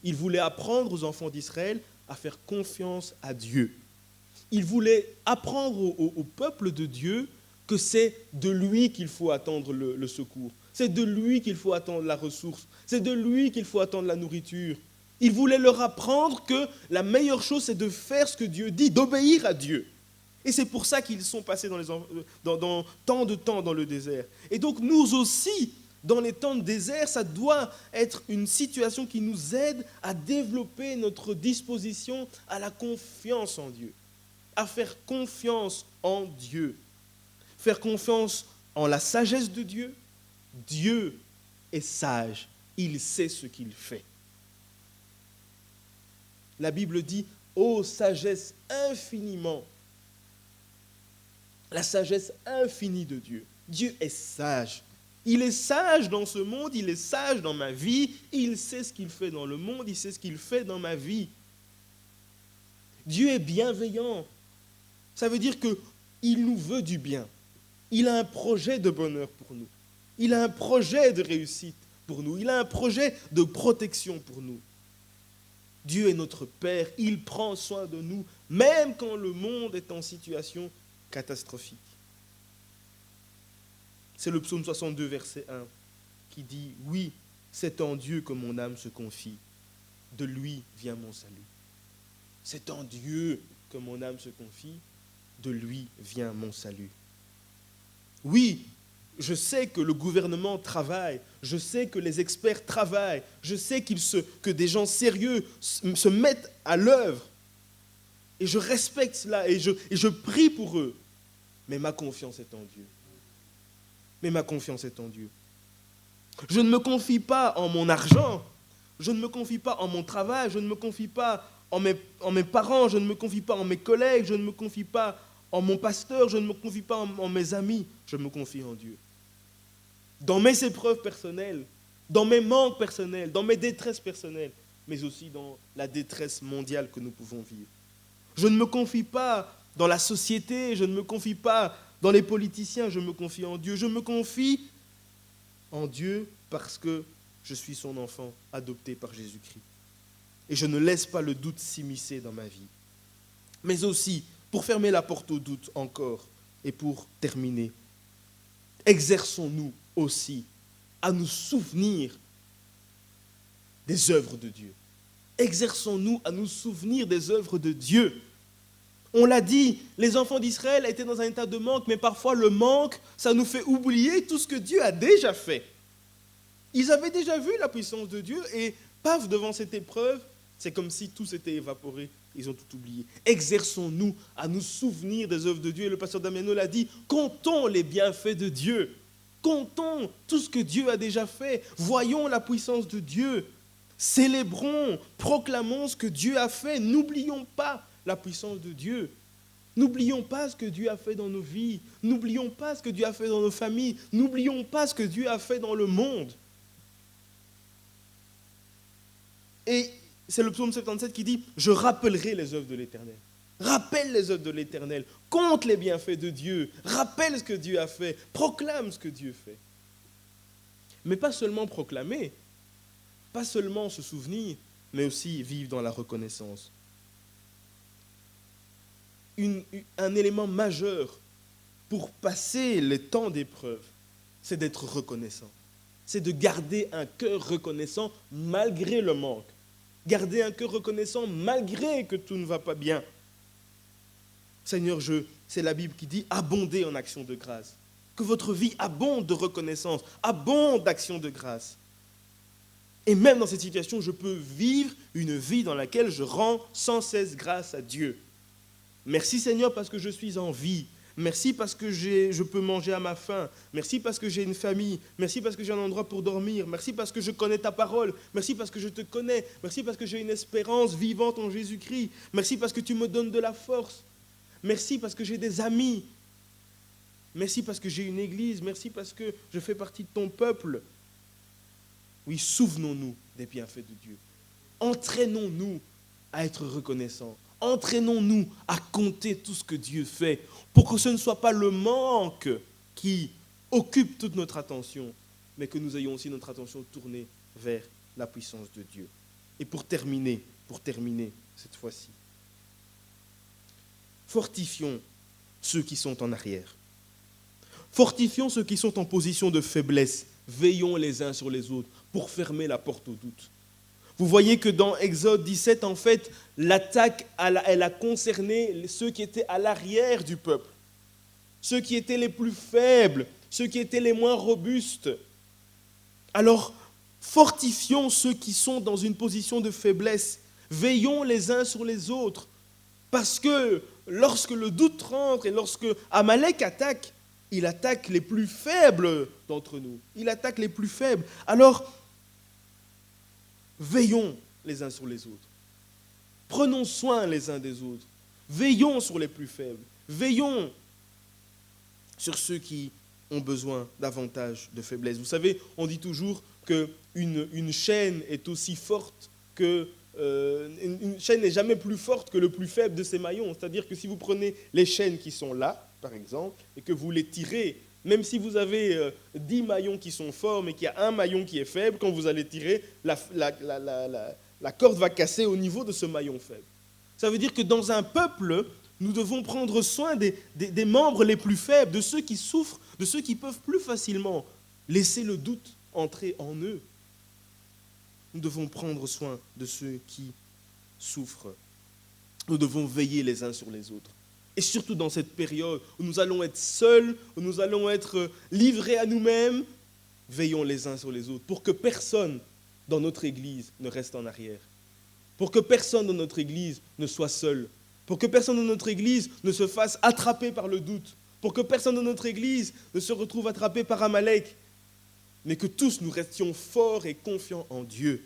Il voulait apprendre aux enfants d'Israël à faire confiance à Dieu. Il voulait apprendre au peuple de Dieu que c'est de lui qu'il faut attendre le secours. C'est de lui qu'il faut attendre la ressource. C'est de lui qu'il faut attendre la nourriture. Il voulait leur apprendre que la meilleure chose, c'est de faire ce que Dieu dit, d'obéir à Dieu. Et c'est pour ça qu'ils sont passés dans tant de temps dans le désert. Et donc nous aussi, dans les temps de désert, ça doit être une situation qui nous aide à développer notre disposition à la confiance en Dieu, à faire confiance en Dieu. Faire confiance en la sagesse de Dieu. Dieu est sage, il sait ce qu'il fait. La Bible dit, ô sagesse infiniment, la sagesse infinie de Dieu. Dieu est sage. Il est sage dans ce monde, il est sage dans ma vie, il sait ce qu'il fait dans le monde, il sait ce qu'il fait dans ma vie. Dieu est bienveillant. Ça veut dire qu'il nous veut du bien. Il a un projet de bonheur pour nous. Il a un projet de réussite pour nous. Il a un projet de protection pour nous. Dieu est notre Père. Il prend soin de nous, même quand le monde est en situation catastrophique. C'est le psaume 62, verset 1, qui dit « Oui, c'est en Dieu que mon âme se confie. De lui vient mon salut. » C'est en Dieu que mon âme se confie. De lui vient mon salut. Oui, je sais que le gouvernement travaille, je sais que les experts travaillent, je sais que des gens sérieux se mettent à l'œuvre. Et je respecte cela et je prie pour eux. Mais ma confiance est en Dieu. Mais ma confiance est en Dieu. Je ne me confie pas en mon argent, je ne me confie pas en mon travail, je ne me confie pas en mes parents, je ne me confie pas en mes collègues, je ne me confie pas en mon pasteur, je ne me confie pas en mes amis, je me confie en Dieu. Dans mes épreuves personnelles, dans mes manques personnels, dans mes détresses personnelles, mais aussi dans la détresse mondiale que nous pouvons vivre. Je ne me confie pas dans la société, je ne me confie pas dans les politiciens, je me confie en Dieu. Je me confie en Dieu parce que je suis son enfant adopté par Jésus-Christ. Et je ne laisse pas le doute s'immiscer dans ma vie. Mais aussi, pour fermer la porte au doute encore, et pour terminer, exerçons-nous aussi à nous souvenir des œuvres de Dieu. Exerçons-nous à nous souvenir des œuvres de Dieu. On l'a dit, les enfants d'Israël étaient dans un état de manque, mais parfois le manque, ça nous fait oublier tout ce que Dieu a déjà fait. Ils avaient déjà vu la puissance de Dieu et paf, devant cette épreuve, c'est comme si tout s'était évaporé. Ils ont tout oublié. Exerçons-nous à nous souvenir des œuvres de Dieu. Et le pasteur Damiano l'a dit, comptons les bienfaits de Dieu. Comptons tout ce que Dieu a déjà fait. Voyons la puissance de Dieu. Célébrons, proclamons ce que Dieu a fait. N'oublions pas la puissance de Dieu. N'oublions pas ce que Dieu a fait dans nos vies. N'oublions pas ce que Dieu a fait dans nos familles. N'oublions pas ce que Dieu a fait dans le monde. Et c'est le psaume 77 qui dit « Je rappellerai les œuvres de l'Éternel ». Rappelle les œuvres de l'Éternel. Compte les bienfaits de Dieu. Rappelle ce que Dieu a fait. Proclame ce que Dieu fait. Mais pas seulement proclamer, pas seulement se souvenir, mais aussi vivre dans la reconnaissance. Un élément majeur pour passer les temps d'épreuve, c'est d'être reconnaissant. C'est de garder un cœur reconnaissant malgré le manque. Garder un cœur reconnaissant malgré que tout ne va pas bien. Seigneur, c'est la Bible qui dit « abondez en actions de grâce ». Que votre vie abonde de reconnaissance, abonde d'actions de grâce. Et même dans cette situation, je peux vivre une vie dans laquelle je rends sans cesse grâce à Dieu. Merci Seigneur parce que je suis en vie. Merci parce que je peux manger à ma faim. Merci parce que j'ai une famille. Merci parce que j'ai un endroit pour dormir. Merci parce que je connais ta parole. Merci parce que je te connais. Merci parce que j'ai une espérance vivante en Jésus-Christ. Merci parce que tu me donnes de la force. Merci parce que j'ai des amis. Merci parce que j'ai une église. Merci parce que je fais partie de ton peuple. Oui, souvenons-nous des bienfaits de Dieu. Entraînons-nous à être reconnaissants. Entraînons-nous à compter tout ce que Dieu fait pour que ce ne soit pas le manque qui occupe toute notre attention, mais que nous ayons aussi notre attention tournée vers la puissance de Dieu. Et pour terminer cette fois-ci, fortifions ceux qui sont en arrière. Fortifions ceux qui sont en position de faiblesse. Veillons les uns sur les autres pour fermer la porte au doute. Vous voyez que dans Exode 17, en fait, l'attaque, elle a concerné ceux qui étaient à l'arrière du peuple, ceux qui étaient les plus faibles, ceux qui étaient les moins robustes. Alors, fortifions ceux qui sont dans une position de faiblesse. Veillons les uns sur les autres. Parce que lorsque le doute rentre et lorsque Amalek attaque, il attaque les plus faibles d'entre nous. Il attaque les plus faibles. Alors, veillons les uns sur les autres. Prenons soin les uns des autres. Veillons sur les plus faibles. Veillons sur ceux qui ont besoin davantage de faiblesse. Vous savez, on dit toujours qu'une chaîne est aussi forte que... une chaîne n'est jamais plus forte que le plus faible de ses maillons. C'est-à-dire que si vous prenez les chaînes qui sont là, par exemple, et que vous les tirez, même si vous avez 10 maillons qui sont forts, mais qu'il y a un maillon qui est faible, quand vous allez tirer, la corde va casser au niveau de ce maillon faible. Ça veut dire que dans un peuple, nous devons prendre soin des membres les plus faibles, de ceux qui souffrent, de ceux qui peuvent plus facilement laisser le doute entrer en eux. Nous devons prendre soin de ceux qui souffrent. Nous devons veiller les uns sur les autres. Et surtout dans cette période où nous allons être seuls, où nous allons être livrés à nous-mêmes, veillons les uns sur les autres pour que personne dans notre Église ne reste en arrière. Pour que personne dans notre Église ne soit seul. Pour que personne dans notre Église ne se fasse attraper par le doute. Pour que personne dans notre Église ne se retrouve attrapé par Amalek. Mais que tous nous restions forts et confiants en Dieu.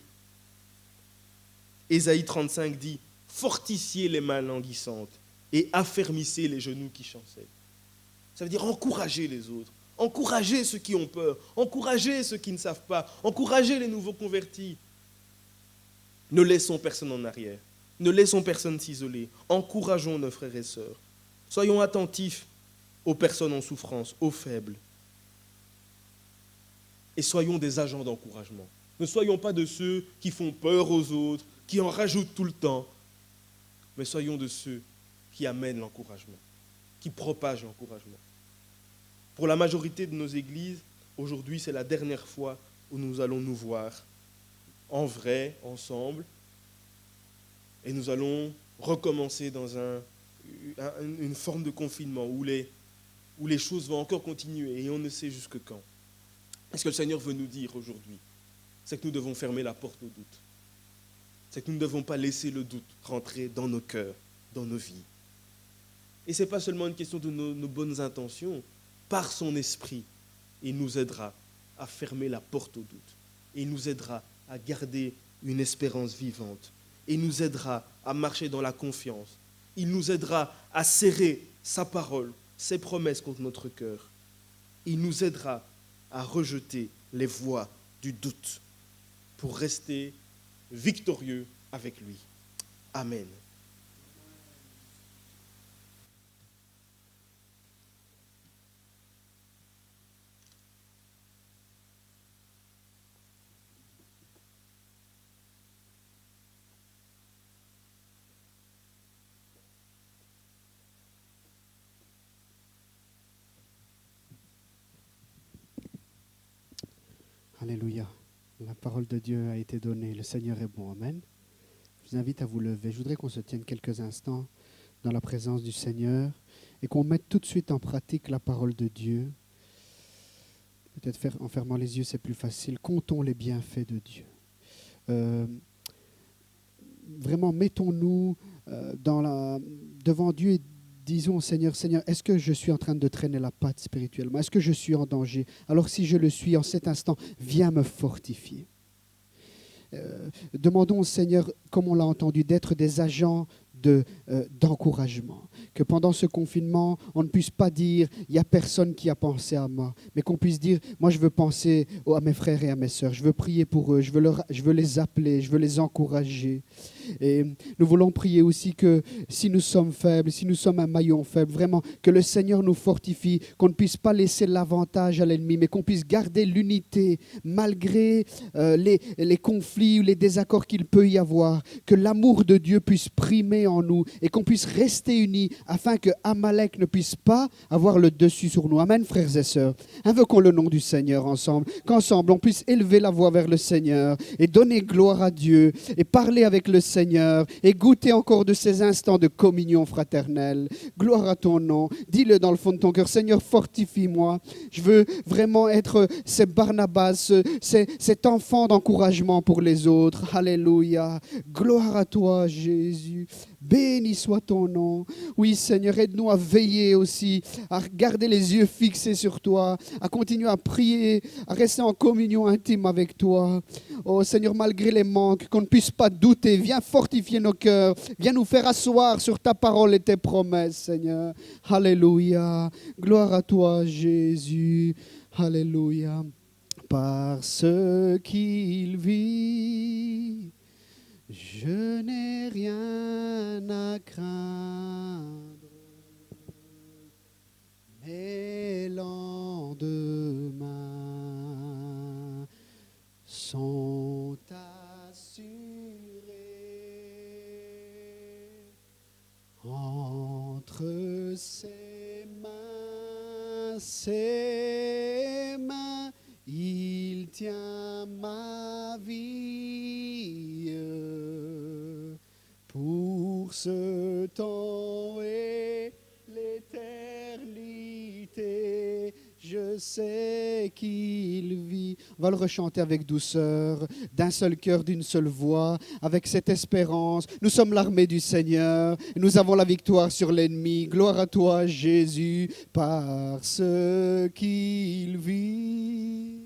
Ésaïe 35 dit « Fortifiez les mains languissantes et affermissez les genoux qui chancellent. » Ça veut dire encourager les autres, encourager ceux qui ont peur, encourager ceux qui ne savent pas, encourager les nouveaux convertis. Ne laissons personne en arrière, ne laissons personne s'isoler, encourageons nos frères et sœurs. Soyons attentifs aux personnes en souffrance, aux faibles. Et soyons des agents d'encouragement. Ne soyons pas de ceux qui font peur aux autres, qui en rajoutent tout le temps, mais soyons de ceux qui amènent l'encouragement, qui propagent l'encouragement. Pour la majorité de nos églises, aujourd'hui, c'est la dernière fois où nous allons nous voir en vrai, ensemble, et nous allons recommencer dans une forme de confinement où les choses vont encore continuer et on ne sait jusque quand. Et ce que le Seigneur veut nous dire aujourd'hui, c'est que nous devons fermer la porte au doute. C'est que nous ne devons pas laisser le doute rentrer dans nos cœurs, dans nos vies. Et ce n'est pas seulement une question de nos bonnes intentions. Par son esprit, Il nous aidera à fermer la porte au doute. Il nous aidera à garder une espérance vivante. Il nous aidera à marcher dans la confiance. Il nous aidera à serrer sa parole, ses promesses contre notre cœur. Il nous aidera à rejeter les voies du doute pour rester victorieux avec lui. Amen. Alléluia. La parole de Dieu a été donnée. Le Seigneur est bon. Amen. Je vous invite à vous lever. Je voudrais qu'on se tienne quelques instants dans la présence du Seigneur et qu'on mette tout de suite en pratique la parole de Dieu. Peut-être en fermant les yeux, c'est plus facile. Comptons les bienfaits de Dieu. Vraiment, mettons-nous devant Dieu et disons au Seigneur, Seigneur, est-ce que je suis en train de traîner la patte spirituellement? Est-ce que je suis en danger? Alors si je le suis, en cet instant, viens me fortifier. Demandons au Seigneur, comme on l'a entendu, d'être des agents d'encouragement. Que pendant ce confinement, on ne puisse pas dire « il n'y a personne qui a pensé à moi », mais qu'on puisse dire « moi je veux penser à mes frères et à mes sœurs, je veux prier pour eux, je veux les appeler, je veux les encourager ». Et nous voulons prier aussi que si nous sommes faibles, si nous sommes un maillon faible, vraiment que le Seigneur nous fortifie, qu'on ne puisse pas laisser l'avantage à l'ennemi, mais qu'on puisse garder l'unité malgré les conflits ou les désaccords qu'il peut y avoir, que l'amour de Dieu puisse primer en nous et qu'on puisse rester unis afin que Amalek ne puisse pas avoir le dessus sur nous. Amen, frères et sœurs. Invoquons le nom du Seigneur ensemble, qu'ensemble on puisse élever la voix vers le Seigneur et donner gloire à Dieu et parler avec le Seigneur et goûter encore de ces instants de communion fraternelle. Gloire à ton nom. Dis-le dans le fond de ton cœur. Seigneur, fortifie-moi. Je veux vraiment être ce Barnabas, cet enfant d'encouragement pour les autres. Alléluia. Gloire à toi, Jésus. Béni soit ton nom. Oui, Seigneur, aide-nous à veiller aussi, à garder les yeux fixés sur toi, à continuer à prier, à rester en communion intime avec toi. Oh Seigneur, malgré les manques, qu'on ne puisse pas douter, viens fortifier nos cœurs, viens nous faire asseoir sur ta parole et tes promesses, Seigneur. Alléluia. Gloire à toi, Jésus. Alléluia. Parce qu'il vit, je n'ai rien à craindre, mes lendemains sont assurés. Entre ses mains, il tient ma vie. Pour ce temps et l'éternité, je sais qu'il vit. On va le rechanter avec douceur, d'un seul cœur, d'une seule voix, avec cette espérance. Nous sommes l'armée du Seigneur, nous avons la victoire sur l'ennemi. Gloire à toi, Jésus, parce qu'il vit.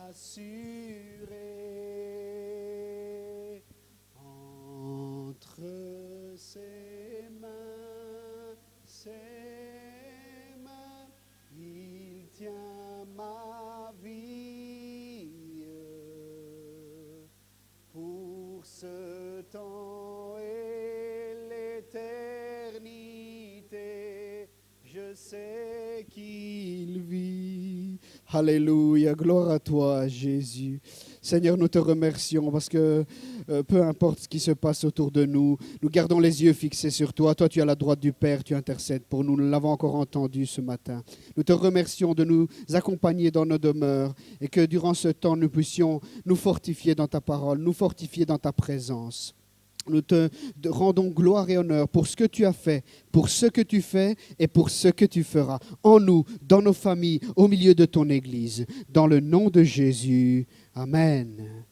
Assuré entre ses mains, il tient ma vie. Pour ce temps et l'éternité, je sais qu'il vit. Alléluia, gloire à toi, Jésus. Seigneur, nous te remercions parce que peu importe ce qui se passe autour de nous, nous gardons les yeux fixés sur toi. Toi, tu es à la droite du Père, tu intercèdes pour nous. Nous l'avons encore entendu ce matin. Nous te remercions de nous accompagner dans nos demeures et que durant ce temps, nous puissions nous fortifier dans ta parole, nous fortifier dans ta présence. Nous te rendons gloire et honneur pour ce que tu as fait, pour ce que tu fais et pour ce que tu feras en nous, dans nos familles, au milieu de ton Église. Dans le nom de Jésus. Amen.